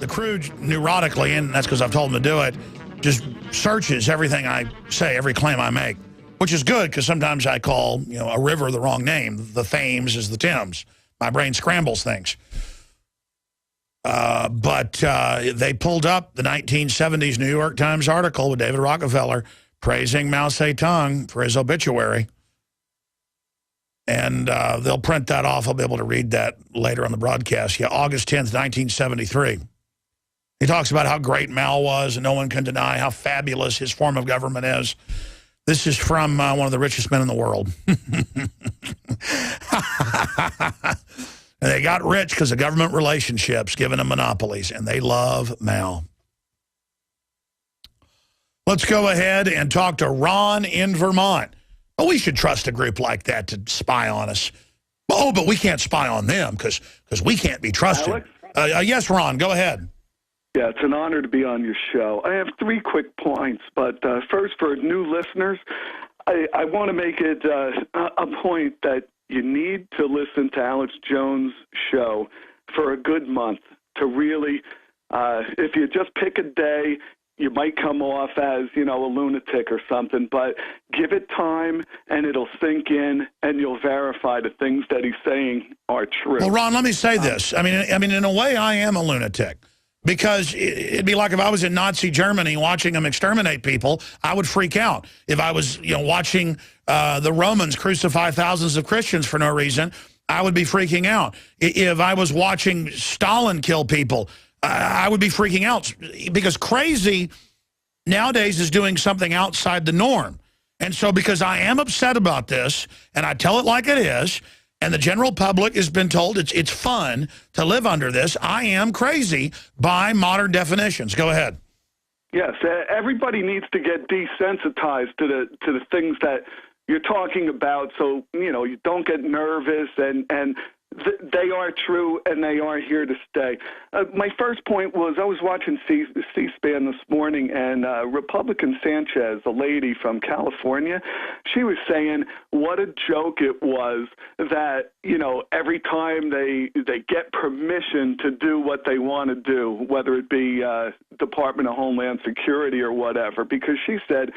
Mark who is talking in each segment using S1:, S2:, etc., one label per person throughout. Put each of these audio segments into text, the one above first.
S1: the crew neurotically, and that's because I've told them to do it, just searches everything I say, every claim I make, which is good because sometimes I call, a river the wrong name. The Thames is the Thames. My brain scrambles things. But they pulled up the 1970s New York Times article with David Rockefeller praising Mao Zedong for his obituary. And they'll print that off. I'll be able to read that later on the broadcast. Yeah, August 10th, 1973. He talks about how great Mao was, and no one can deny how fabulous his form of government is. This is from one of the richest men in the world. And they got rich because of government relationships, giving them monopolies, and they love Mao. Let's go ahead and talk to Ron in Vermont. Well, we should trust a group like that to spy on us. Oh, but we can't spy on them because we can't be trusted. Yes, Ron, go ahead.
S2: Yeah, it's an honor to be on your show. I have 3 quick points, but first, for new listeners, I want to make it a point that you need to listen to Alex Jones' show for a good month to really, if you just pick a day, you might come off as, a lunatic or something, but give it time and it'll sink in and you'll verify the things that he's saying are true.
S1: Well, Ron, let me say this. I mean, in a way, I am a lunatic. Because it'd be like if I was in Nazi Germany watching them exterminate people, I would freak out. If I was, watching the Romans crucify thousands of Christians for no reason, I would be freaking out. If I was watching Stalin kill people, I would be freaking out. Because crazy nowadays is doing something outside the norm. And so because I am upset about this, and I tell it like it is, and the general public has been told it's fun to live under this, I am crazy by modern definitions. Go ahead.
S2: Yes, everybody needs to get desensitized to the things that you're talking about, so you don't get nervous, and they are true and they are here to stay. My first point was I was watching C-SPAN this morning, and Republican Sanchez, a lady from California, she was saying what a joke it was that every time they get permission to do what they want to do, whether it be Department of Homeland Security or whatever, because she said,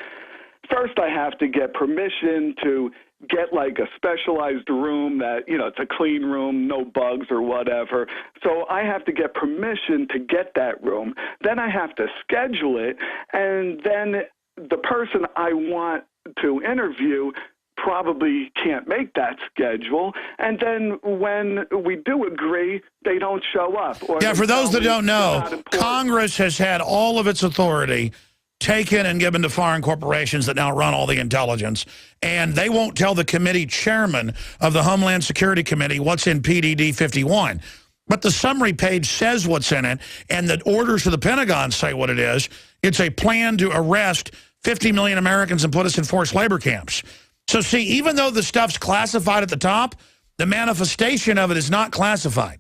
S2: first I have to get permission to get like a specialized room that, it's a clean room, no bugs or whatever. So I have to get permission to get that room. Then I have to schedule it. And then the person I want to interview probably can't make that schedule. And then when we do agree, they don't show up. Or
S1: yeah, for those that don't know, Congress has had all of its authority taken and given to foreign corporations that now run all the intelligence, and they won't tell the committee chairman of the Homeland Security Committee what's in PDD 51. But the summary page says what's in it, and the orders to the Pentagon say what it is. It's a plan to arrest 50 million Americans and put us in forced labor camps. So see, even though the stuff's classified at the top, the manifestation of it is not classified.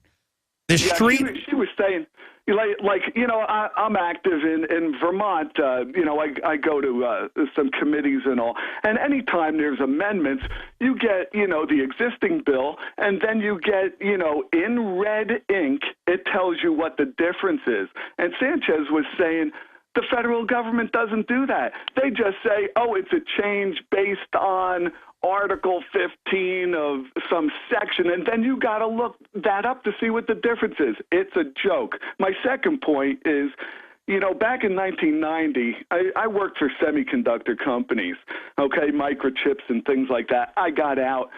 S1: She
S2: was saying, I'm active in Vermont. I go to some committees and all. And anytime there's amendments, you get, the existing bill, and then you get, in red ink, it tells you what the difference is. And Sanchez was saying the federal government doesn't do that. They just say, oh, it's a change based on Article 15 of some section, and then you got to look that up to see what the difference is. It's a joke. My second point is, back in 1990, I worked for semiconductor companies, microchips and things like that. I got out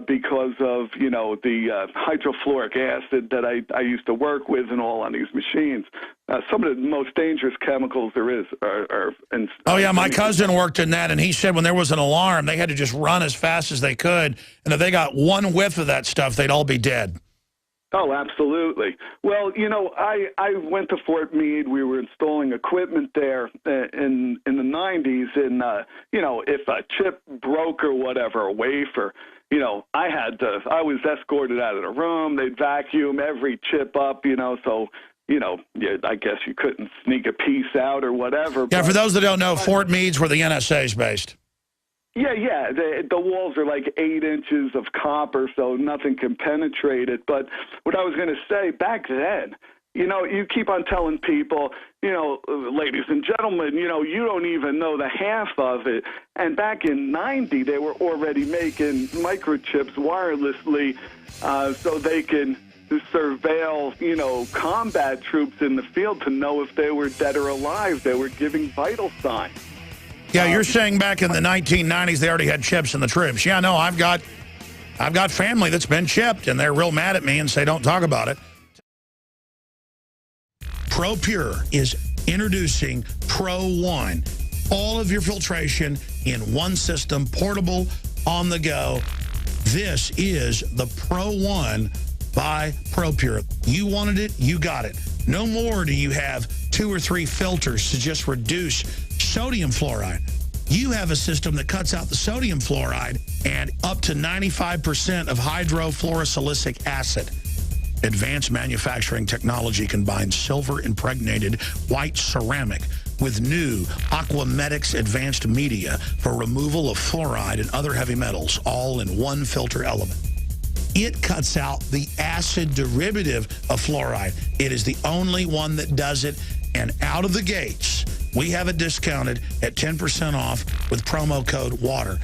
S2: because of, the hydrofluoric acid that I used to work with and all on these machines. Some of the most dangerous chemicals there is are
S1: oh, yeah, my cousin worked in that, and he said when there was an alarm, they had to just run as fast as they could, and if they got one whiff of that stuff, they'd all be dead.
S2: Oh, absolutely. Well, I went to Fort Meade. We were installing equipment there in the 90s, and, if a chip broke or whatever, a wafer, I was escorted out of the room. They'd vacuum every chip up, so, I guess you couldn't sneak a piece out or whatever.
S1: Yeah, for those that don't know, Fort Meade's where the NSA is based.
S2: Yeah. The walls are like 8 inches of copper, so nothing can penetrate it. But what I was going to say, back then, You know, you keep on telling people, you know, ladies and gentlemen, you know, you don't even know the half of it. And back in '90, they were already making microchips wirelessly so they can surveil, you know, combat troops in the field to know if they were dead or alive. They were giving vital signs.
S1: Yeah, you're saying back in the 1990s they already had chips in the troops. Yeah, no, I've got family that's been chipped, and they're real mad at me and say don't talk about it. ProPure is introducing Pro One. All of your filtration in one system, portable, on the go. This is the Pro One by ProPure. You wanted it, you got it. No more do you have 2 or 3 filters to just reduce sodium fluoride. You have a system that cuts out the sodium fluoride and up to 95% of hydrofluorosilicic acid. Advanced manufacturing technology combines silver-impregnated white ceramic with new Aquamedics advanced media for removal of fluoride and other heavy metals, all in one filter element. It cuts out the acid derivative of fluoride. It is the only one that does it, and out of the gates, we have it discounted at 10% off with promo code WATER.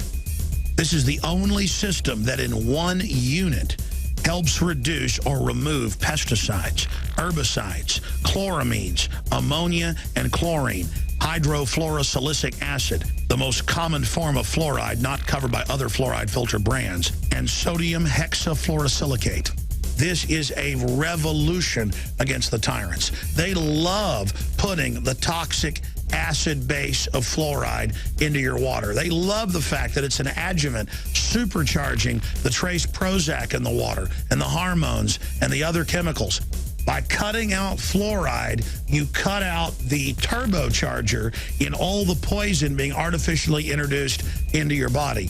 S1: This is the only system that in one unit helps reduce or remove pesticides, herbicides, chloramines, ammonia, and chlorine, hydrofluorosilicic acid, the most common form of fluoride not covered by other fluoride filter brands, and sodium hexafluorosilicate. This is a revolution against the tyrants. They love putting the toxic acid base of fluoride into your water. They love the fact that it's an adjuvant supercharging the trace Prozac in the water and the hormones and the other chemicals. By cutting out fluoride, you cut out the turbocharger in all the poison being artificially introduced into your body.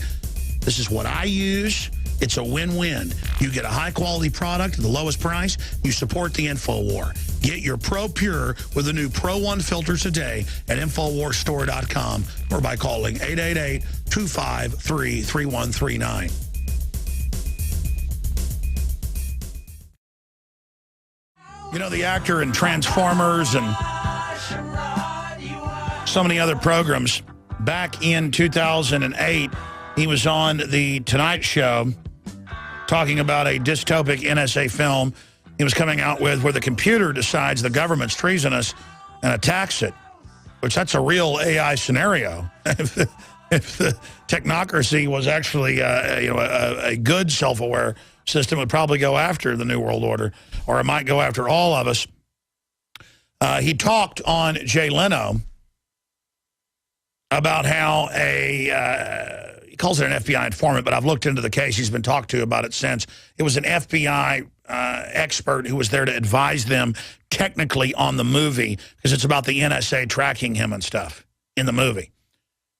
S1: This is what I use. It's a win-win. You get a high-quality product at the lowest price. You support the InfoWar. Get your ProPure with the new Pro One filter today at InfoWarsStore.com or by calling 888-253-3139. You know, the actor in Transformers and so many other programs, back in 2008, he was on The Tonight Show talking about a dystopic NSA film he was coming out with where the computer decides the government's treasonous and attacks it, which that's a real AI scenario. If the technocracy was actually a good self-aware system, it would probably go after the New World Order, or it might go after all of us. He talked on Jay Leno about how he calls it an FBI informant, but I've looked into the case. He's been talked to about it since. It was an FBI expert who was there to advise them technically on the movie, because it's about the NSA tracking him and stuff in the movie.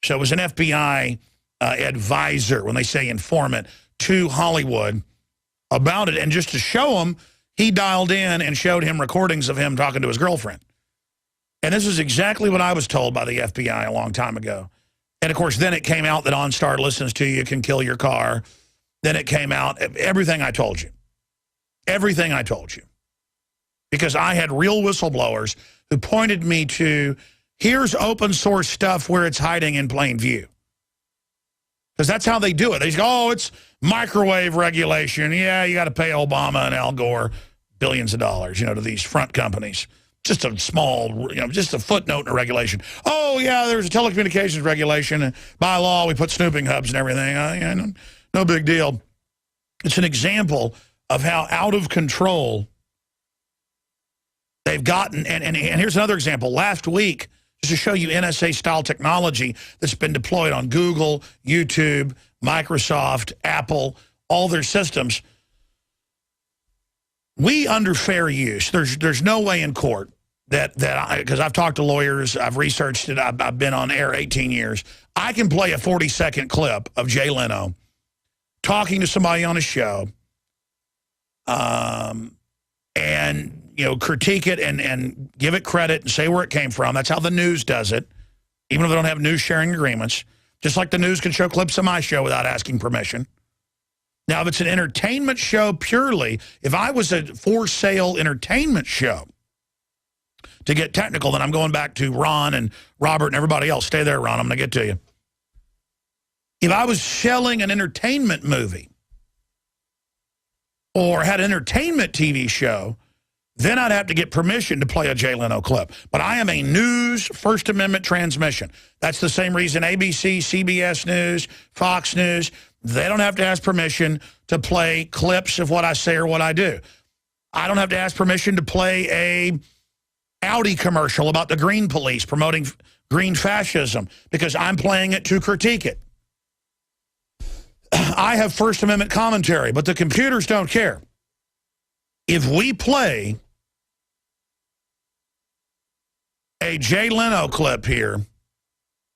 S1: So it was an FBI advisor, when they say informant, to Hollywood about it. And just to show him, he dialed in and showed him recordings of him talking to his girlfriend. And this is exactly what I was told by the FBI a long time ago. And, of course, then it came out that OnStar listens to you, can kill your car. Then it came out, everything I told you. Everything I told you. Because I had real whistleblowers who pointed me to, here's open source stuff where it's hiding in plain view. Because that's how they do it. They go, oh, it's microwave regulation. Yeah, you got to pay Obama and Al Gore billions of dollars, to these front companies. Just a small, just a footnote in a regulation. Oh, yeah, there's a telecommunications regulation. And by law, we put snooping hubs and everything. No big deal. It's an example of how out of control they've gotten. And here's another example. Last week, just to show you NSA-style technology that's been deployed on Google, YouTube, Microsoft, Apple, all their systems. We, under fair use, there's no way in court because I've talked to lawyers, I've researched it, I've been on air 18 years. I can play a 40-second clip of Jay Leno talking to somebody on a show and, critique it and give it credit and say where it came from. That's how the news does it, even if they don't have news sharing agreements. Just like the news can show clips of my show without asking permission. Now, if it's an entertainment show purely, if I was a for-sale entertainment show, to get technical, then I'm going back to Ron and Robert and everybody else. Stay there, Ron. I'm going to get to you. If I was selling an entertainment movie or had an entertainment TV show, then I'd have to get permission to play a Jay Leno clip. But I am a news First Amendment transmission. That's the same reason ABC, CBS News, Fox News, they don't have to ask permission to play clips of what I say or what I do. I don't have to ask permission to play a Audi commercial about the Green Police promoting green fascism because I'm playing it to critique it. I have First Amendment commentary, but the computers don't care. If we play a Jay Leno clip here,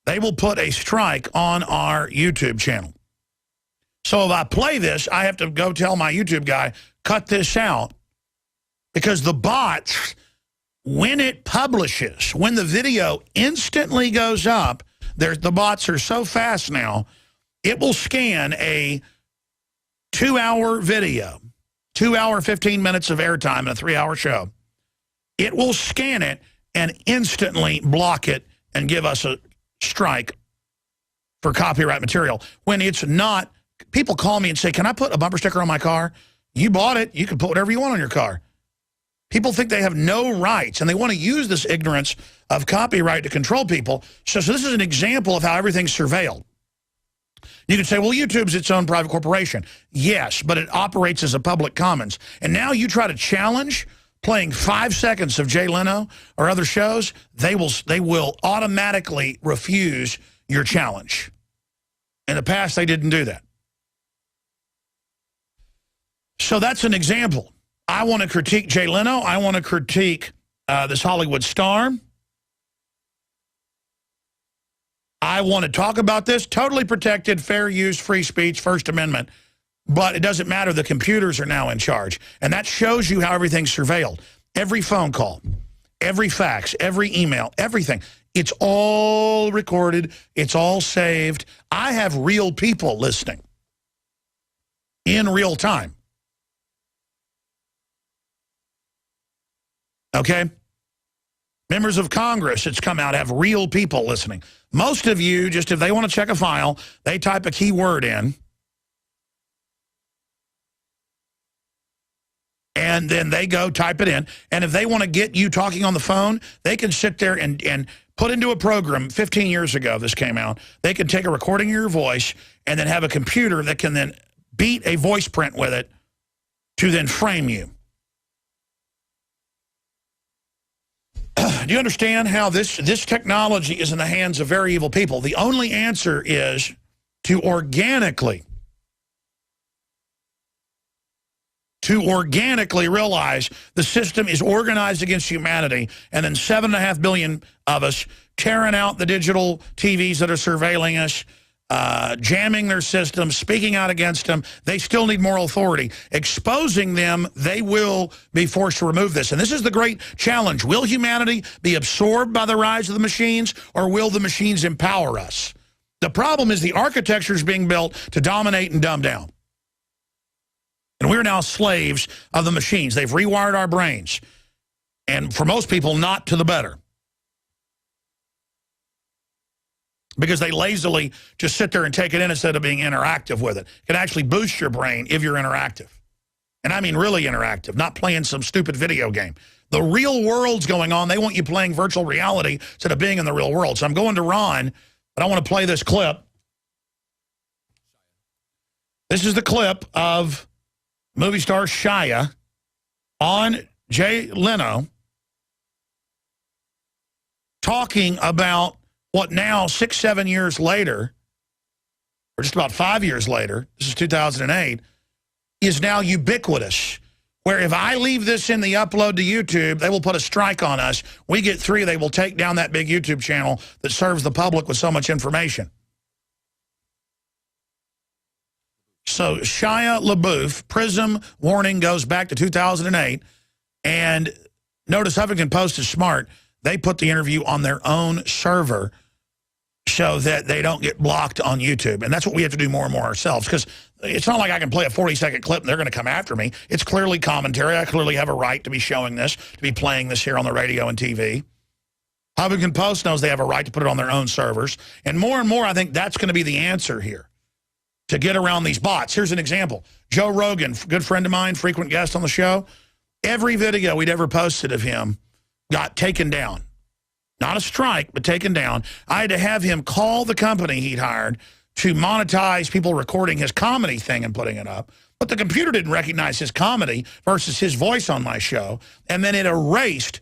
S1: they will put a strike on our YouTube channel. So if I play this, I have to go tell my YouTube guy, cut this out, because the bots, when it publishes, when the video instantly goes up, the bots are so fast now, it will scan a 2-hour video, 2 hour, 15 minutes of airtime in a 3-hour show. It will scan it and instantly block it and give us a strike for copyright material. When it's not, people call me and say, can I put a bumper sticker on my car? You bought it. You can put whatever you want on your car. People think they have no rights, and they want to use this ignorance of copyright to control people. So this is an example of how everything's surveilled. You could say, well, YouTube's its own private corporation. Yes, but it operates as a public commons. And now you try to challenge playing 5 seconds of Jay Leno or other shows, they will automatically refuse your challenge. In the past, they didn't do that. So that's an example. I want to critique Jay Leno. I want to critique this Hollywood star. I want to talk about this. Totally protected, fair use, free speech, First Amendment. But it doesn't matter. The computers are now in charge. And that shows you how everything's surveilled. Every phone call, every fax, every email, everything. It's all recorded. It's all saved. I have real people listening in real time. Okay? Members of Congress, it's come out, have real people listening. Most of you, just if they want to check a file, they type a keyword in, and then they go type it in. And if they want to get you talking on the phone, they can sit there and put into a program. 15 years ago, this came out. They can take a recording of your voice and then have a computer that can then beat a voice print with it to then frame you. Do you understand how this technology is in the hands of very evil people? The only answer is to organically realize the system is organized against humanity, and then 7.5 billion of us tearing out the digital TVs that are surveilling us, jamming their systems, speaking out against them. They still need moral authority. Exposing them, they will be forced to remove this. And this is the great challenge. Will humanity be absorbed by the rise of the machines, or will the machines empower us? The problem is the architecture is being built to dominate and dumb down. And we're now slaves of the machines. They've rewired our brains. And for most people, not to the better. Because they lazily just sit there and take it in instead of being interactive with it. It can actually boost your brain if you're interactive. And I mean really interactive, not playing some stupid video game. The real world's going on. They want you playing virtual reality instead of being in the real world. So I'm going to Ron, but I want to play this clip. This is the clip of movie star Shia on Jay Leno talking about what now, 6-7 years later, or just about 5 years later, this is 2008, is now ubiquitous. Where if I leave this in the upload to YouTube, they will put a strike on us. We get 3, they will take down that big YouTube channel that serves the public with so much information. So Shia LaBeouf, PRISM warning goes back to 2008. And notice Huffington Post is smart. They put the interview on their own server. so that they don't get blocked on YouTube. And that's what we have to do more and more ourselves, because it's not like I can play a 40-second clip and they're going to come after me. It's clearly commentary. I clearly have a right to be showing this, to be playing this here on the radio and TV. Huffington Post knows they have a right to put it on their own servers. And more, I think that's going to be the answer here to get around these bots. Here's an example. Joe Rogan, good friend of mine, frequent guest on the show. Every video we'd ever posted of him got taken down. Not a strike, but taken down. I had to have him call the company he'd hired to monetize people recording his comedy thing and putting it up. But the computer didn't recognize his comedy versus his voice on my show. And then it erased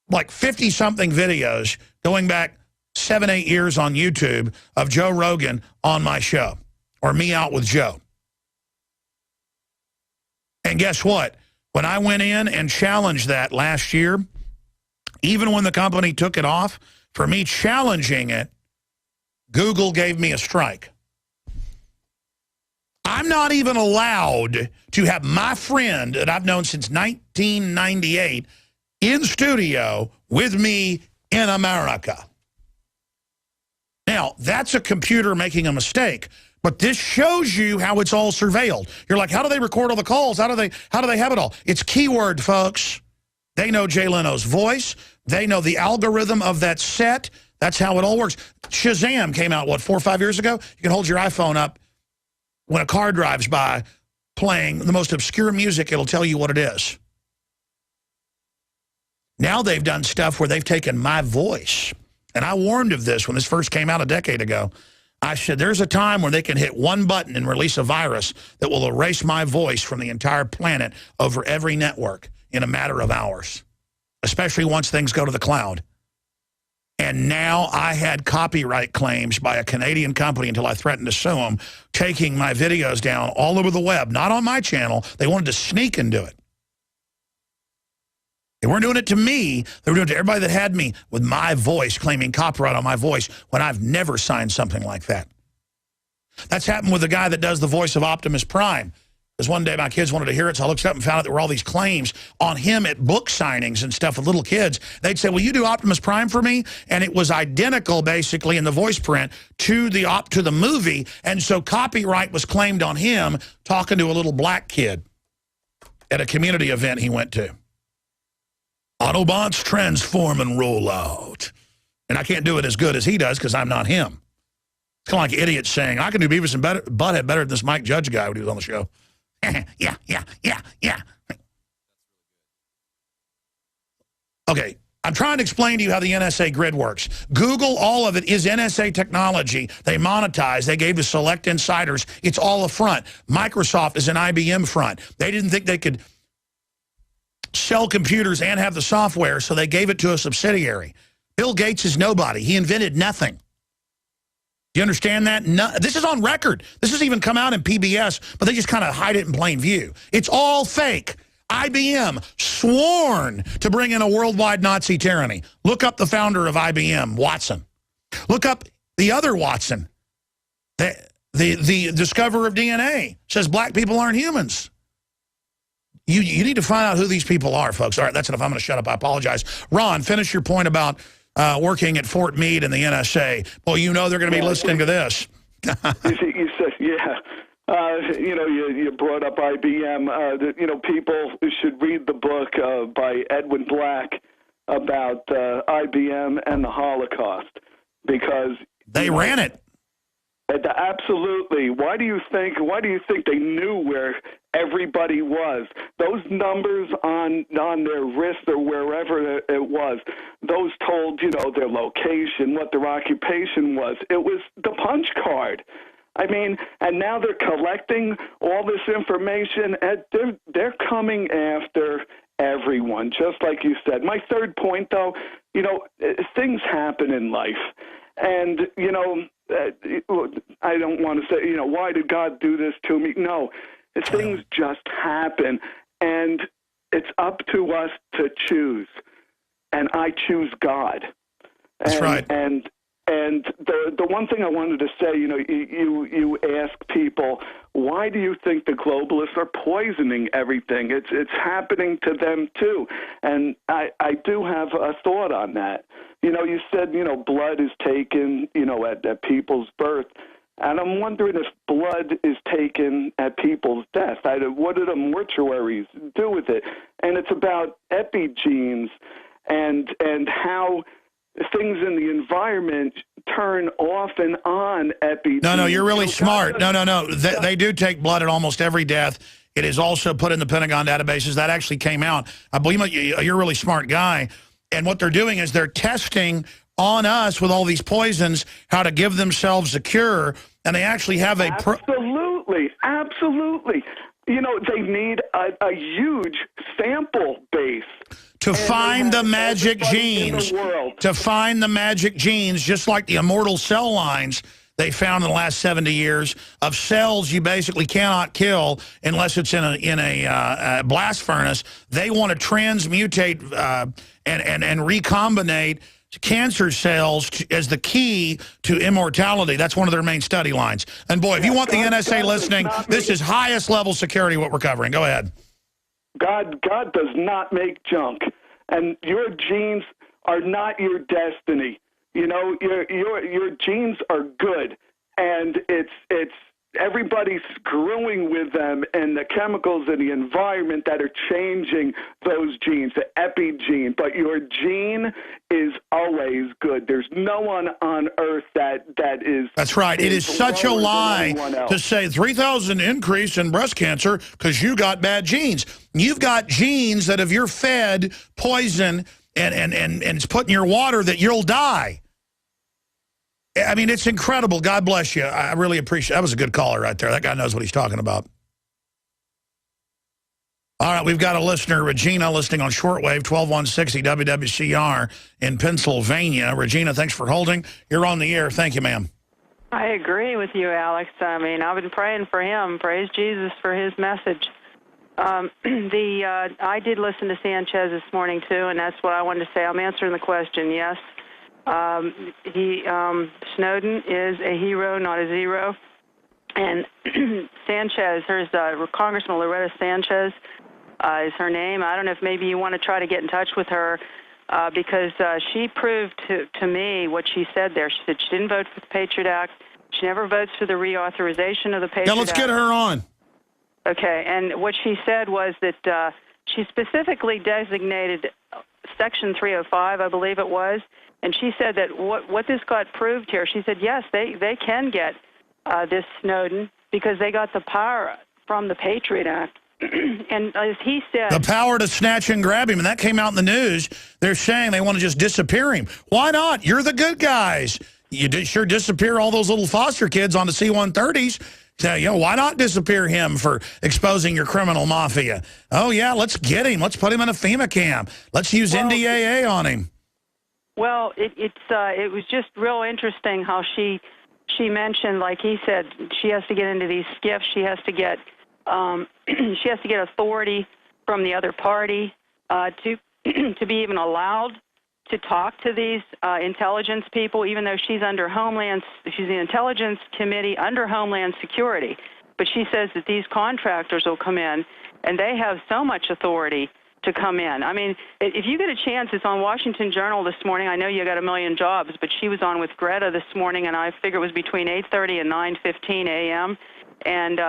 S1: like 50-something videos going back 7, 8 years on YouTube of Joe Rogan on my show, or me out with Joe. And guess what? When I went in and challenged that last year, even when the company took it off, for me challenging it, Google gave me a strike. I'm not even allowed to have my friend that I've known since 1998 in studio with me in America. Now, that's a computer making a mistake, but this shows you how it's all surveilled. You're like, how do they record all the calls? How do they have it all? It's keyword, folks. They know Jay Leno's voice. They know the algorithm of that set. That's how it all works. Shazam came out, what, 4 or 5 years ago? You can hold your iPhone up when a car drives by playing the most obscure music. It'll tell you what it is. Now they've done stuff where they've taken my voice. And I warned of this when this first came out a decade ago. I said, there's a time where they can hit one button and release a virus that will erase my voice from the entire planet over every network in a matter of hours, especially once things go to the cloud. And now I had copyright claims by a Canadian company until I threatened to sue them, taking my videos down all over the web, not on my channel. They wanted to sneak and do it. They weren't doing it to me. They were doing it to everybody that had me with my voice, claiming copyright on my voice when I've never signed something like that. That's happened with the guy that does the voice of Optimus Prime. Because one day my kids wanted to hear it, so I looked up and found out there were all these claims on him at book signings and stuff with little kids. They'd say, will you do Optimus Prime for me? And it was identical, basically, in the voice print to the movie. And so copyright was claimed on him talking to a little black kid at a community event he went to. Autobots transform and roll out. And I can't do it as good as he does because I'm not him. It's kind of like idiots saying, I can do Beavis and Butthead better than this Mike Judge guy when he was on the show. yeah. Okay, I'm trying to explain to you how the NSA grid works. Google, all of it is NSA technology. They monetize. They gave to select insiders. It's all a front. Microsoft is an IBM front. They didn't think they could sell computers and have the software, so they gave it to a subsidiary. Bill Gates is nobody. He invented nothing. Do you understand that? No, this is on record. This has even come out in PBS, but they just kind of hide it in plain view. It's all fake. IBM sworn to bring in a worldwide Nazi tyranny. Look up the founder of IBM, Watson. Look up the other Watson, the discoverer of DNA. Says black people aren't humans. You need to find out who these people are, folks. All right, that's enough. I'm going to shut up. I apologize. Ron, finish your point about working at Fort Meade and the NSA. Well, you know they're going to be listening to this.
S2: you said, yeah. You brought up IBM. People should read the book by Edward Black about IBM and the Holocaust, because
S1: they ran it.
S2: Absolutely. Why do you think they knew where everybody was? Those numbers on their wrist or wherever it was, those told, their location, what their occupation was. It was the punch card. I mean, and now they're collecting all this information, and they're coming after everyone, just like you said. My third point, though, things happen in life. And, I don't want to say, why did God do this to me? No, things just happen, and it's up to us to choose. And I choose God.
S1: That's right.
S2: And the one thing I wanted to say, you ask people, why do you think the globalists are poisoning everything? It's happening to them too. And I do have a thought on that. You said, blood is taken, at people's birth. And I'm wondering if blood is taken at people's death. What do the mortuaries do with it? And it's about epigenes and how things in the environment turn off and on epigenes.
S1: No, you're really smart. No. They do take blood at almost every death. It is also put in the Pentagon databases. That actually came out. I believe you're a really smart guy. And what they're doing is they're testing on us with all these poisons how to give themselves a cure. And they actually have a...
S2: Absolutely. They need a huge sample base.
S1: To find the magic genes. To find the magic genes, just like the immortal cell lines they found in the last 70 years of cells you basically cannot kill unless it's in a blast furnace. They want to transmutate and recombinate cancer cells as the key to immortality. That's one of their main study lines. And boy, if you want the NSA listening, this is highest level security what we're covering. Go ahead.
S2: God does not make junk, and your genes are not your destiny. Your genes are good, and it's everybody's screwing with them and the chemicals in the environment that are changing those genes, the epigene. But your gene is always good. There's no one on earth that is...
S1: That's right. It is such a lie to say 3,000 increase in breast cancer because you got bad genes. You've got genes that if you're fed poison and it's put in your water that you'll die. I mean, it's incredible. God bless you. I really appreciate it. That was a good caller right there. That guy knows what he's talking about. All right, we've got a listener, Regina, listening on shortwave, 12160 WWCR in Pennsylvania. Regina, thanks for holding. You're on the air. Thank you, ma'am.
S3: I agree with you, Alex. I mean, I've been praying for him. Praise Jesus for his message. I did listen to Sanchez this morning, too, and that's what I wanted to say. I'm answering the question, yes. Snowden is a hero, not a zero. And Sanchez, there's Congressman Loretta Sanchez is her name. I don't know if maybe you want to try to get in touch with her because she proved to me what she said there. She said she didn't vote for the Patriot Act. She never votes for the reauthorization of the Patriot Act.
S1: Yeah, let's get her on.
S3: Okay, and what she said was that she specifically designated Section 305, I believe it was, and she said that what this got proved here, she said, yes, they can get this Snowden because they got the power from the Patriot Act. And as he said...
S1: The power to snatch and grab him, and that came out in the news. They're saying they want to just disappear him. Why not? You're the good guys. You sure disappear all those little foster kids on the C-130s. So, why not disappear him for exposing your criminal mafia? Oh, yeah, let's get him. Let's put him in a FEMA camp. Let's use NDAA on him.
S3: Well, it was just real interesting how she mentioned, like he said, she has to get into these skiffs. She has to get authority from the other party to be even allowed to talk to these intelligence people, even though she's the Intelligence Committee under Homeland Security. But she says that these contractors will come in, and they have so much authority to come in. I mean, if you get a chance, it's on Washington Journal this morning. I know you got a million jobs, but she was on with Greta this morning, and I figure it was between 8:30 and 9:15 a.m. And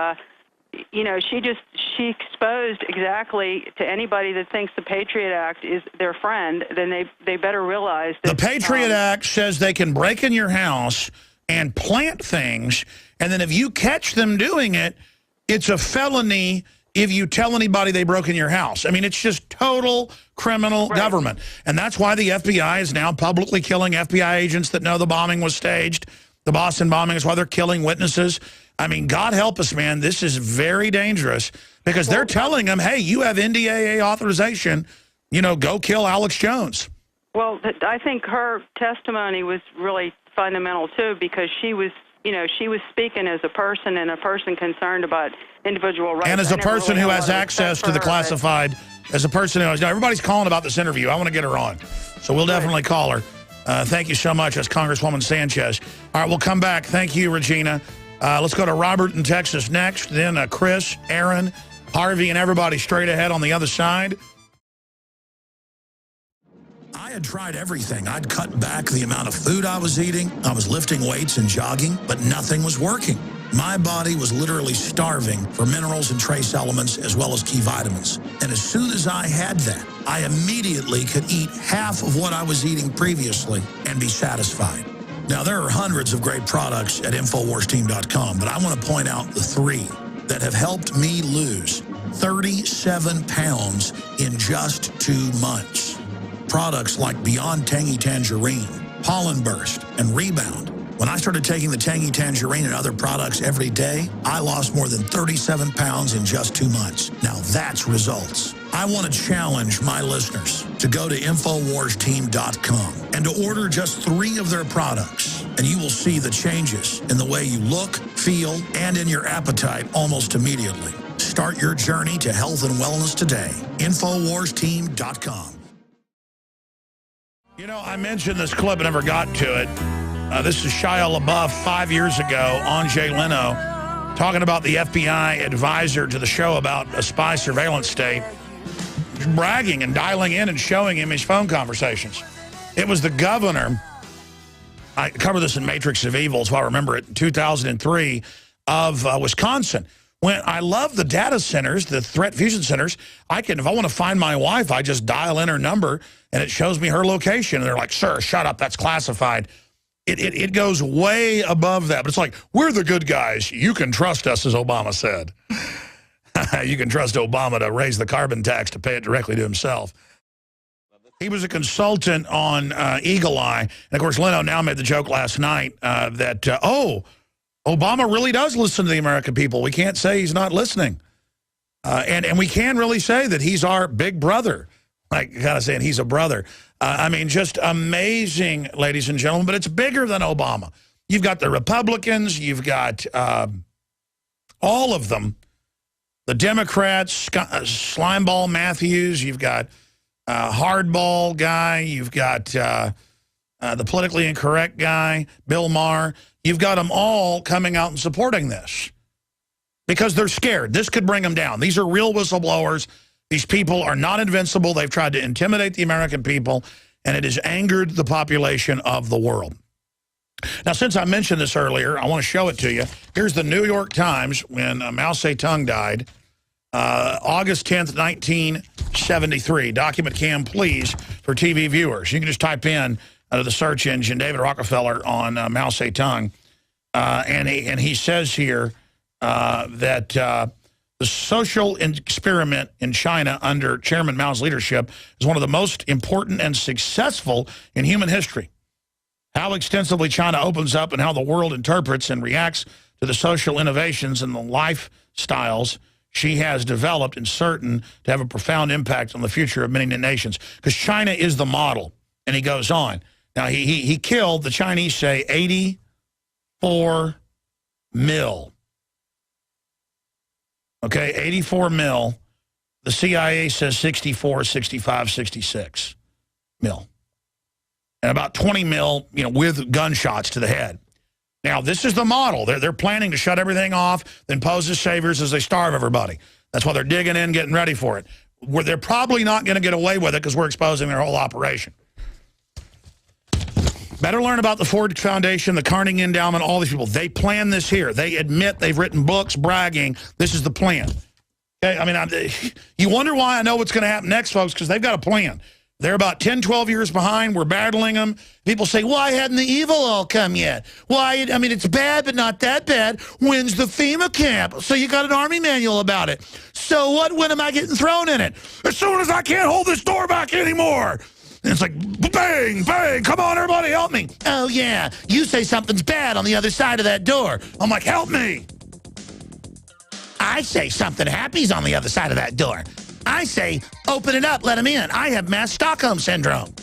S3: she exposed exactly to anybody that thinks the Patriot Act is their friend, then they better realize that...
S1: The Patriot Act says they can break in your house and plant things, and then if you catch them doing it, it's a felony if you tell anybody they broke in your house. I mean, it's just total criminal government. And that's why the FBI is now publicly killing FBI agents that know the bombing was staged. The Boston bombing is why they're killing witnesses. I mean, God help us, man. This is very dangerous because they're telling them, hey, you have NDAA authorization, go kill Alex Jones.
S3: Well, I think her testimony was really fundamental, too, because she was speaking as a person and a person concerned about individual rights.
S1: And as a person who has access to the classified, as a person who has, everybody's calling about this interview. I want to get her on. So we'll definitely call her. Thank you so much. That's Congresswoman Sanchez. All right, we'll come back. Thank you, Regina. Let's go to Robert in Texas next, then Chris, Aaron, Harvey, and everybody straight ahead on the other side. I had tried everything. I'd cut back the amount of food I was eating. I was lifting weights and jogging, but nothing was working. My body was literally starving for minerals and trace elements as well as key vitamins. And as soon as I had that, I immediately could eat half of what I was eating previously and be satisfied. Now, there are hundreds of great products at InfoWarsTeam.com, but I want to point out the 3 that have helped me lose 37 pounds in just 2 months. Products like Beyond Tangy Tangerine, Pollen Burst, and Rebound. When I started taking the Tangy Tangerine and other products every day, I lost more than 37 pounds in just 2 months. Now that's results. I want to challenge my listeners to go to InfoWarsTeam.com and to order just 3 of their products, and you will see the changes in the way you look, feel, and in your appetite almost immediately. Start your journey to health and wellness today. InfoWarsTeam.com. You know, I mentioned this clip and never got to it. This is Shia LaBeouf 5 years ago on Jay Leno talking about the FBI advisor to the show about a spy surveillance state, bragging and dialing in and showing him his phone conversations. It was the governor, I covered this in Matrix of Evil, so I remember it, in 2003, of Wisconsin. When I love the data centers, the threat fusion centers, if I want to find my wife, I just dial in her number and it shows me her location. And they're like, sir, shut up, that's classified. It goes way above that. But it's like, we're the good guys. You can trust us, as Obama said. You can trust Obama to raise the carbon tax to pay it directly to himself. He was a consultant on Eagle Eye. And, of course, Leno now made the joke last night that, Obama really does listen to the American people. We can't say he's not listening. And we can really say that he's our big brother. Like kind of saying he's a brother. I mean, just amazing, ladies and gentlemen, but it's bigger than Obama. You've got the Republicans, you've got all of them, the Democrats, Slimeball Matthews, you've got Hardball guy, you've got the politically incorrect guy, Bill Maher. You've got them all coming out and supporting this because they're scared. This could bring them down. These are real whistleblowers. These people are not invincible. They've tried to intimidate the American people, and it has angered the population of the world. Now, since I mentioned this earlier, I want to show it to you. Here's the New York Times when Mao Zedong died, August 10th, 1973. Document cam, please, for TV viewers. You can just type in the search engine, David Rockefeller on Mao Zedong. And he says here that the social experiment in China under Chairman Mao's leadership is one of the most important and successful in human history. How extensively China opens up and how the world interprets and reacts to the social innovations and the lifestyles she has developed is certain to have a profound impact on the future of many nations. Because China is the model. And he goes on. Now, he killed, the Chinese say, 84 mil. Okay, 84 mil. The CIA says 64, 65, 66 mil. And about 20 mil, with gunshots to the head. Now, this is the model. They're planning to shut everything off, then pose as saviors as they starve everybody. That's why they're digging in, getting ready for it. They're probably not going to get away with it because we're exposing their whole operation. Better learn about the Ford Foundation, the Carnegie Endowment, all these people. They plan this here. They admit they've written books bragging this is the plan. Okay? I mean, you wonder why I know what's going to happen next, folks, because they've got a plan. They're about 10, 12 years behind. We're battling them. People say, why hadn't the evil all come yet? Why? I mean, it's bad, but not that bad. When's the FEMA camp? So you got an Army manual about it. So what? When am I getting thrown in it? As soon as I can't hold this door back anymore. And it's like, bang, bang, come on, everybody, help me. Oh, yeah, you say something's bad on the other side of that door. I'm like, help me. I say something happy's on the other side of that door. I say, open it up, let them in. I have mass Stockholm syndrome.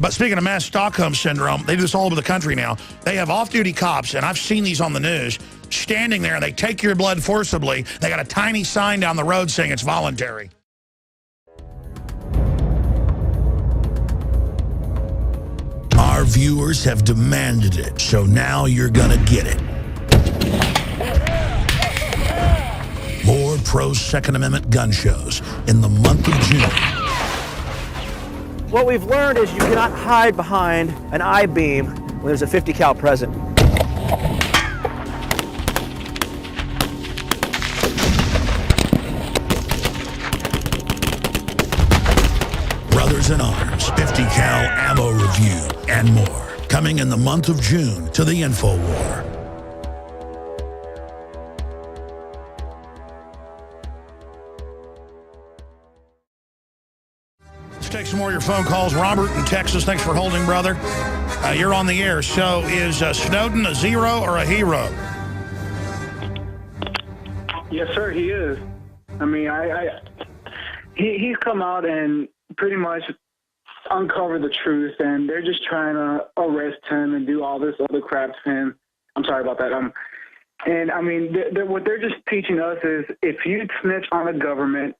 S1: But speaking of mass Stockholm syndrome, they do this all over the country now. They have off-duty cops, and I've seen these on the news, standing there, and they take your blood forcibly. They got a tiny sign down the road saying it's voluntary. Our viewers have demanded it, so now you're gonna get it. More pro-Second Amendment gun shows in the month of June.
S4: What we've learned is you cannot hide behind an I-beam when there's a 50 cal present.
S1: Brothers in Arms, 50 cal ammo review, and more. Coming in the month of June to the InfoWar. Let's take some more of your phone calls. Robert in Texas, thanks for holding, brother. You're on the air. So is Snowden a zero or a hero?
S5: Yes, sir, he is. I mean, he's come out and pretty much uncovered the truth, and they're just trying to arrest him and do all this other crap to him. I'm sorry about that. And I mean, what they're just teaching us is if you snitch on the government,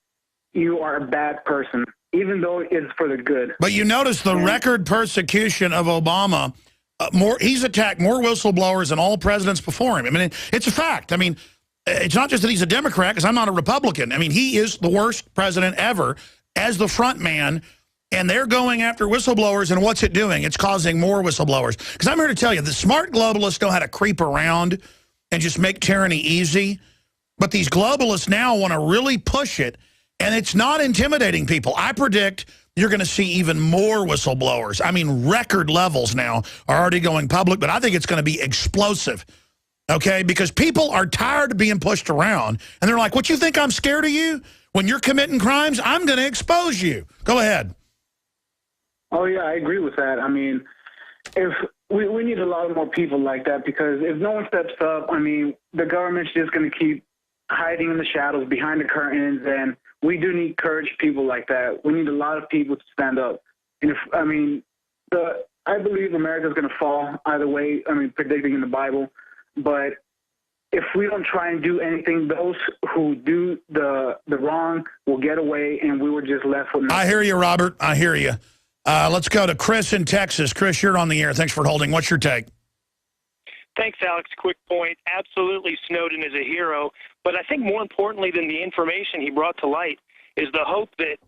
S5: you are a bad person, even though it's for the good.
S1: But you notice the record persecution of Obama. He's attacked more whistleblowers than all presidents before him. I mean, it's a fact. I mean, it's not just that he's a Democrat, because I'm not a Republican. I mean, he is the worst president ever as the front man, and they're going after whistleblowers, and what's it doing? It's causing more whistleblowers. Because I'm here to tell you, the smart globalists know how to creep around and just make tyranny easy, but these globalists now want to really push it, and it's not intimidating people. I predict you're going to see even more whistleblowers. I mean, record levels now are already going public, but I think it's going to be explosive. Okay, because people are tired of being pushed around, and they're like, what, you think I'm scared of you? When you're committing crimes, I'm going to expose you. Go ahead.
S5: Oh, yeah, I agree with that. I mean, if we need a lot more people like that, because if no one steps up, I mean, the government's just going to keep hiding in the shadows behind the curtains, and we do need courage people like that. We need a lot of people to stand up. And I believe America's going to fall either way, I mean, predicting in the Bible. But if we don't try and do anything, those who do the wrong will get away, and we were just left with nothing.
S1: I hear you, Robert. I hear you. Let's go to Chris in Texas. Chris, you're on the air. Thanks for holding. What's your take?
S6: Thanks, Alex. Quick point. Absolutely, Snowden is a hero. But I think more importantly than the information he brought to light is the hope that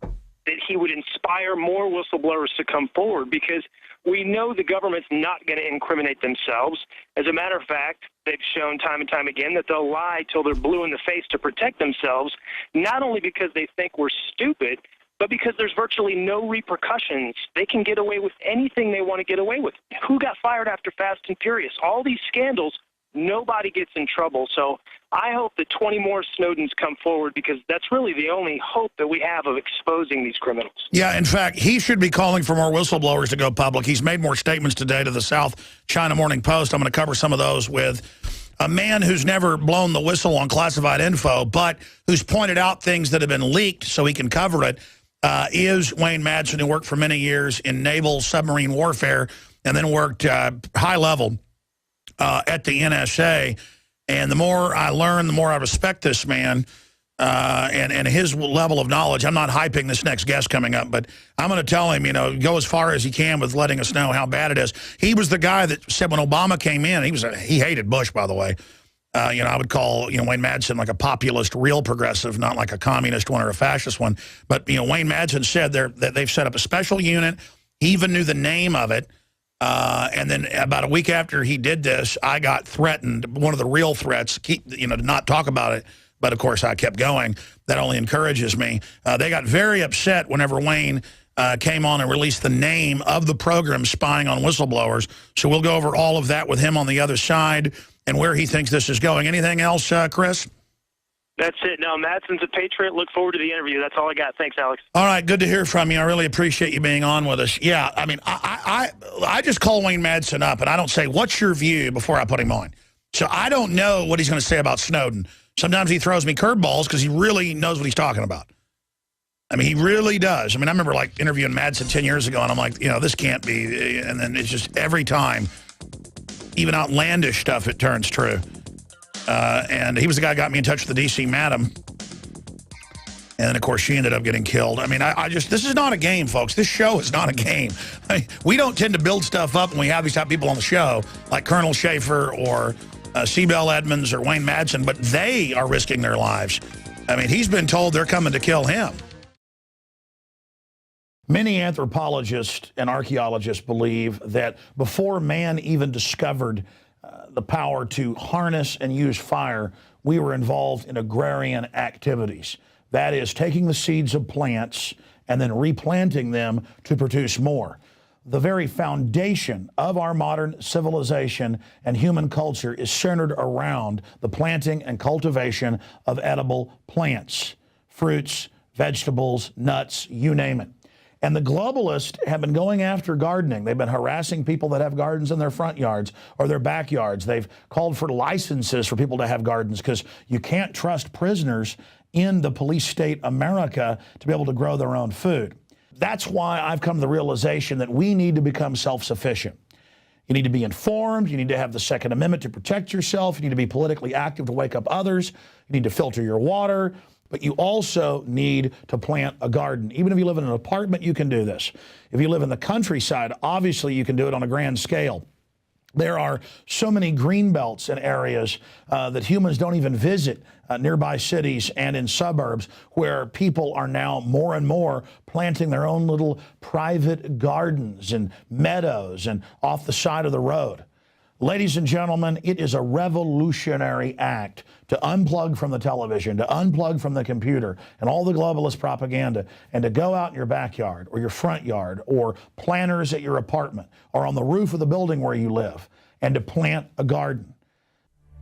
S6: he would inspire more whistleblowers to come forward, because we know the government's not going to incriminate themselves. As a matter of fact, they've shown time and time again that they'll lie till they're blue in the face to protect themselves, not only because they think we're stupid, but because there's virtually no repercussions. They can get away with anything they want to get away with. Who got fired after Fast and Furious? All these scandals, nobody gets in trouble. So I hope that 20 more Snowdens come forward, because that's really the only hope that we have of exposing these criminals.
S1: Yeah, in fact, he should be calling for more whistleblowers to go public. He's made more statements today to the South China Morning Post. I'm going to cover some of those with a man who's never blown the whistle on classified info, but who's pointed out things that have been leaked so he can cover it, is Wayne Madsen, who worked for many years in naval submarine warfare and then worked high level at the NSA. And the more I learn, the more I respect this man and his level of knowledge. I'm not hyping this next guest coming up, but I'm going to tell him, go as far as he can with letting us know how bad it is. He was the guy that said when Obama came in, he hated Bush, by the way. I would call, Wayne Madsen like a populist, real progressive, not like a communist one or a fascist one. But, Wayne Madsen said that they've set up a special unit. He even knew the name of it. And then about a week after he did this, I got threatened. One of the real threats, to not talk about it. But, of course, I kept going. That only encourages me. They got very upset whenever Wayne came on and released the name of the program spying on whistleblowers. So we'll go over all of that with him on the other side and where he thinks this is going. Anything else, Chris?
S6: That's it. No, Madsen's a patriot. Look forward to the interview. That's all I got. Thanks, Alex.
S1: All right, good to hear from you. I really appreciate you being on with us. Yeah, I mean, I just call Wayne Madsen up, and I don't say, what's your view, before I put him on. So I don't know what he's going to say about Snowden. Sometimes he throws me curveballs because he really knows what he's talking about. I mean, he really does. I mean, I remember, interviewing Madsen 10 years ago, and I'm like, this can't be. And then it's just every time, even outlandish stuff, it turns true. And he was the guy who got me in touch with the D.C. madam. And then, of course, she ended up getting killed. I mean, this is not a game, folks. This show is not a game. I mean, we don't tend to build stuff up when we have these type of people on the show, like Colonel Schaefer or Seabell Edmonds or Wayne Madsen, but they are risking their lives. I mean, he's been told they're coming to kill him. Many anthropologists and archaeologists believe that before man even discovered the power to harness and use fire, we were involved in agrarian activities. That is, taking the seeds of plants and then replanting them to produce more. The very foundation of our modern civilization and human culture is centered around the planting and cultivation of edible plants, fruits, vegetables, nuts, you name it. And the globalists have been going after gardening. They've been harassing people that have gardens in their front yards or their backyards. They've called for licenses for people to have gardens because you can't trust prisoners in the police state America to be able to grow their own food. That's why I've come to the realization that we need to become self-sufficient. You need to be informed. You need to have the Second Amendment to protect yourself. You need to be politically active to wake up others. You need to filter your water. But you also need to plant a garden. Even if you live in an apartment, you can do this. If you live in the countryside, obviously you can do it on a grand scale. There are so many green belts in areas that humans don't even visit, nearby cities and in suburbs, where people are now more and more planting their own little private gardens and meadows and off the side of the road. Ladies and gentlemen, it is a revolutionary act to unplug from the television, to unplug from the computer and all the globalist propaganda, and to go out in your backyard or your front yard or planters at your apartment or on the roof of the building where you live, and to plant a garden.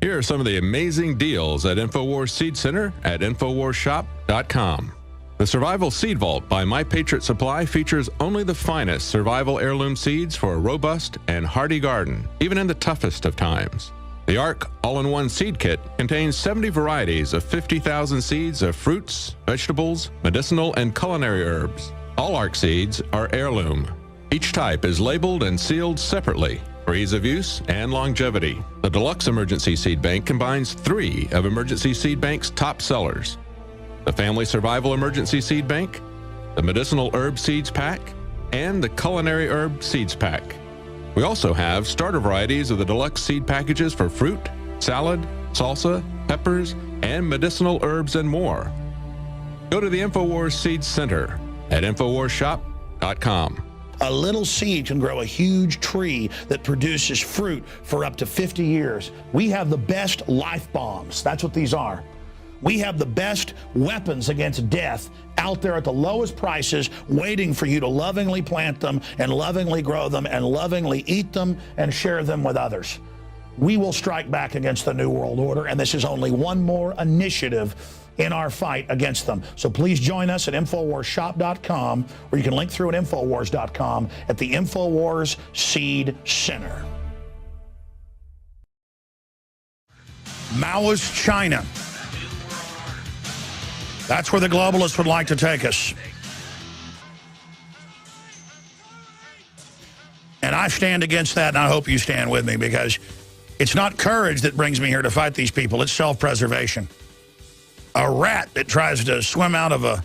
S7: Here are some of the amazing deals at InfoWars Seed Center at InfoWarsShop.com. The Survival Seed Vault by My Patriot Supply features only the finest survival heirloom seeds for a robust and hardy garden, even in the toughest of times. The ARC All-in-One Seed Kit contains 70 varieties of 50,000 seeds of fruits, vegetables, medicinal, and culinary herbs. All ARC seeds are heirloom. Each type is labeled and sealed separately for ease of use and longevity. The Deluxe Emergency Seed Bank combines 3 of Emergency Seed Bank's top sellers: the Family Survival Emergency Seed Bank, the Medicinal Herb Seeds Pack, and the Culinary Herb Seeds Pack. We also have starter varieties of the deluxe seed packages for fruit, salad, salsa, peppers, and medicinal herbs and more. Go to the InfoWars Seed Center at InfoWarsShop.com.
S1: A little seed can grow a huge tree that produces fruit for up to 50 years. We have the best life bombs. That's what these are. We have the best weapons against death out there at the lowest prices, waiting for you to lovingly plant them and lovingly grow them and lovingly eat them and share them with others. We will strike back against the New World Order, and this is only one more initiative in our fight against them. So please join us at InfoWarsShop.com, or you can link through at Infowars.com at the InfoWars Seed Center. Maoist China. That's where the globalists would like to take us. And I stand against that, and I hope you stand with me, because it's not courage that brings me here to fight these people. It's self-preservation. A rat that tries to swim out of a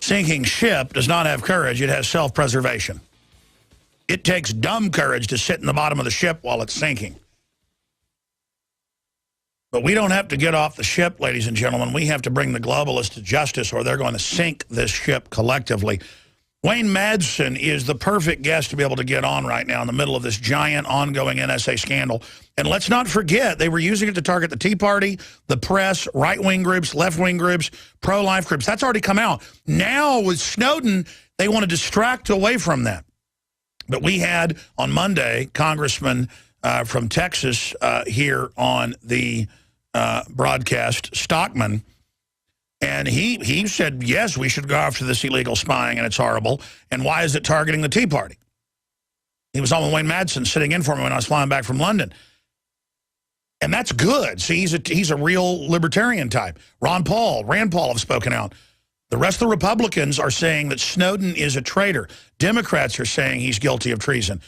S1: sinking ship does not have courage. It has self-preservation. It takes dumb courage to sit in the bottom of the ship while it's sinking. But we don't have to get off the ship, ladies and gentlemen. We have to bring the globalists to justice, or they're going to sink this ship collectively. Wayne Madsen is the perfect guest to be able to get on right now in the middle of this giant ongoing NSA scandal. And let's not forget, they were using it to target the Tea Party, the press, right-wing groups, left-wing groups, pro-life groups. That's already come out. Now with Snowden, they want to distract away from that. But we had on Monday, Congressman from Texas here on the broadcast, Stockman, and he said, yes, we should go after this illegal spying, and it's horrible. And why is it targeting the Tea Party? He was on with Wayne Madsen sitting in for me when I was flying back from London. And that's good. See, he's a real libertarian type. Rand Paul have spoken out. The rest of the Republicans are saying that Snowden is a traitor. Democrats are saying he's guilty of treason.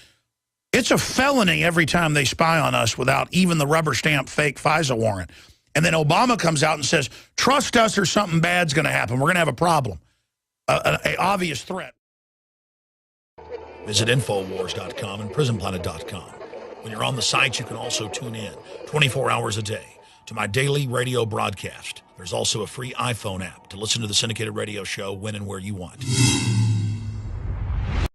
S1: It's a felony every time they spy on us without even the rubber stamp fake FISA warrant. And then Obama comes out and says, trust us or something bad's going to happen. We're going to have a problem. An obvious threat. Visit Infowars.com and PrisonPlanet.com. When you're on the site, you can also tune in 24 hours a day. to my daily radio broadcast. There's also a free iPhone app to listen to the syndicated radio show when and where you want.